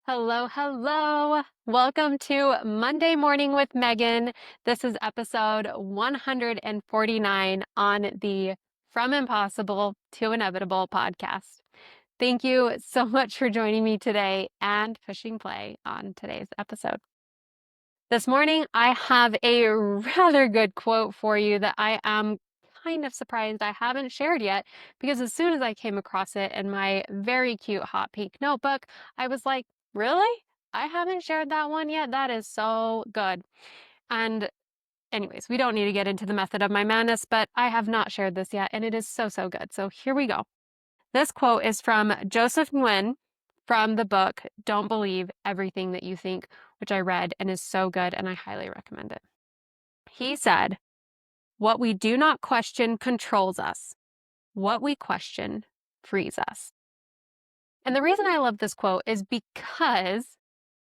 Hello, hello. Welcome to Monday Morning with Megan. This is episode 149 on the From Impossible to Inevitable podcast. Thank you so much for joining me today and pushing play on today's episode. This morning, I have a rather good quote for you that I am kind of surprised I haven't shared yet because as soon as I came across it in my very cute hot pink notebook, I was like, really? I haven't shared that one yet? That is so good. And anyways, we don't need to get into the method of my madness, but I have not shared this yet and it is so, so good. So here we go. This quote is from Joseph Nguyen from the book Don't Believe Everything That You Think, which I read and is so good and I highly recommend it. He said, "What we do not question controls us. What we question frees us." And the reason I love this quote is because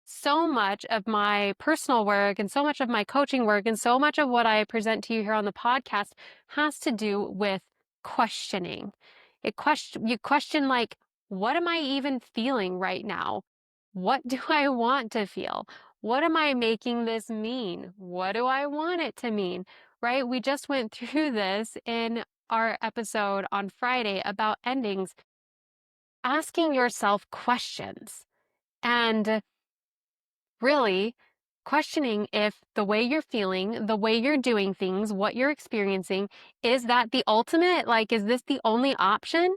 so much of my personal work and so much of my coaching work and so much of what I present to you here on the podcast has to do with questioning. You question like, what am I even feeling right now? What do I want to feel? What am I making this mean? What do I want it to mean? Right? We just went through this in our episode on Friday about endings, asking yourself questions. And really questioning if the way you're feeling, the way you're doing things, what you're experiencing, is that the ultimate? Like, is this the only option?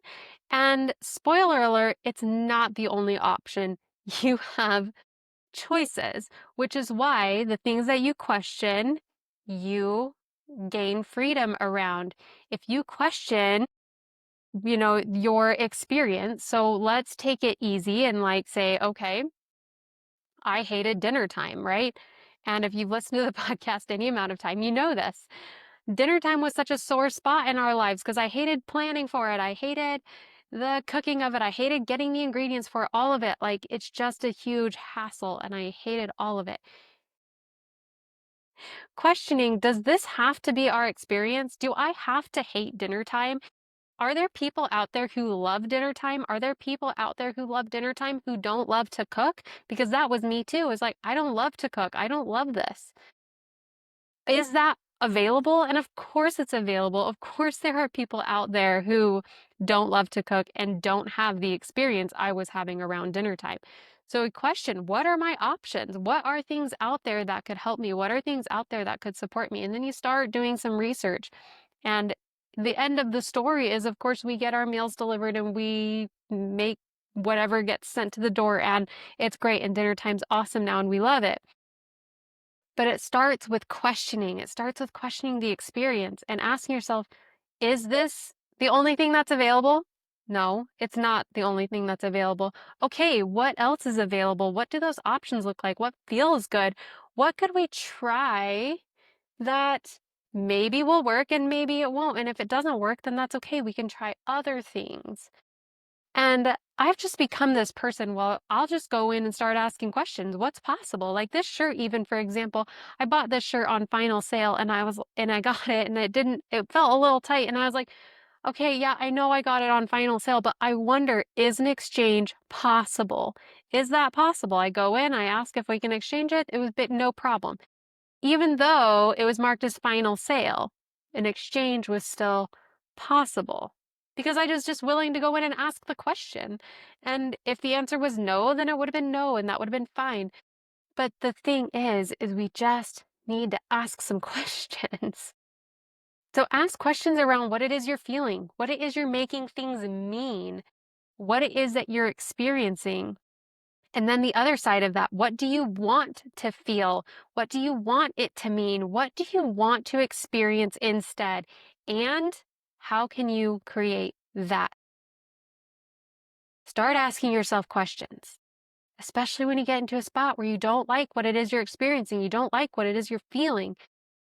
And spoiler alert, it's not the only option. You have choices, which is why the things that you question, you gain freedom around. If you question, your experience, so let's take it easy and like say, okay, I hated dinner time, right? And if you've listened to the podcast any amount of time, you know this. Dinner time was such a sore spot in our lives because I hated planning for it. I hated the cooking of it. I hated getting the ingredients for all of it. Like it's just a huge hassle and I hated all of it. Questioning, does this have to be our experience? Do I have to hate dinner time? Are there people out there who love dinner time? Are there people out there who love dinner time who don't love to cook? Because that was me too. It's like, I don't love to cook. I don't love this. Is that available? And of course it's available. Of course there are people out there who don't love to cook and don't have the experience I was having around dinner time. So we question, what are my options? What are things out there that could help me? What are things out there that could support me? And then you start doing some research. And the end of the story is, of course, we get our meals delivered and we make whatever gets sent to the door and it's great and dinner time's awesome now and we love it. But it starts with questioning. It starts with questioning the experience and asking yourself, is this the only thing that's available? No, it's not the only thing that's available. Okay, what else is available? What do those options look like? What feels good? What could we try that maybe will work and maybe it won't? And if it doesn't work, then that's okay. We can try other things. And I've just become this person. Well, I'll just go in and start asking questions. What's possible? Like this shirt, even for example, I bought this shirt on final sale and I got it and it felt a little tight. And I was like, okay, yeah, I know I got it on final sale, but I wonder, is an exchange possible? Is that possible? I go in, I ask if we can exchange it. It was no problem. Even though it was marked as final sale, an exchange was still possible because I was just willing to go in and ask the question. And if the answer was no, then it would have been no, and that would have been fine. But the thing is we just need to ask some questions. So ask questions around what it is you're feeling, what it is you're making things mean, what it is that you're experiencing. And then the other side of that, what do you want to feel? What do you want it to mean? What do you want to experience instead? And how can you create that? Start asking yourself questions, especially when you get into a spot where you don't like what it is you're experiencing, you don't like what it is you're feeling.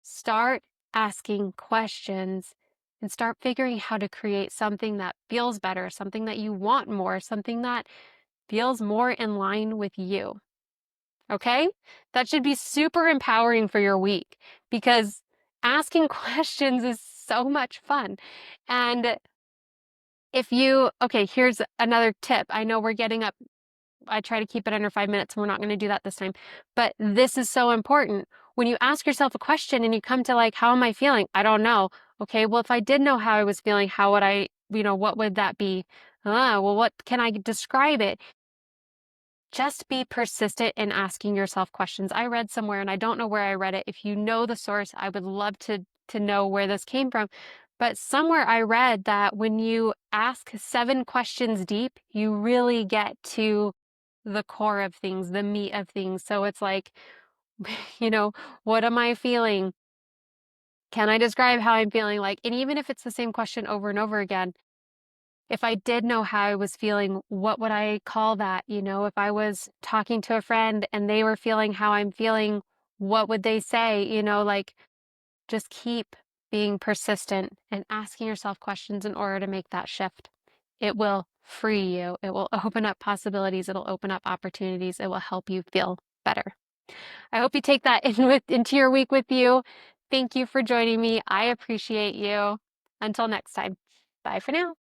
Start asking questions and start figuring how to create something that feels better, something that you want more, something that feels more in line with you. Okay? That should be super empowering for your week because asking questions is so much fun. And okay, here's another tip. I know we're getting up I try to keep it under 5 minutes, and we're not going to do that this time. But this is so important. When you ask yourself a question and you come to like, how am I feeling? I don't know. Okay, well, if I did know how I was feeling, how would I, what would that be? Well, what can I describe it? Just be persistent in asking yourself questions. I read somewhere, and I don't know where I read it. If you know the source, I would love to know where this came from. But somewhere I read that when you ask 7 questions deep, you really get to the core of things, the meat of things. So it's like, you know, what am I feeling? Can I describe how I'm feeling? Like, and even if it's the same question over and over again, if I did know how I was feeling, what would I call that? If I was talking to a friend and they were feeling how I'm feeling, what would they say? Like, just keep being persistent and asking yourself questions in order to make that shift. It will free you. It will open up possibilities. It'll open up opportunities. It will help you feel better. I hope you take that into your week with you. Thank you for joining me. I appreciate you. Until next time. Bye for now.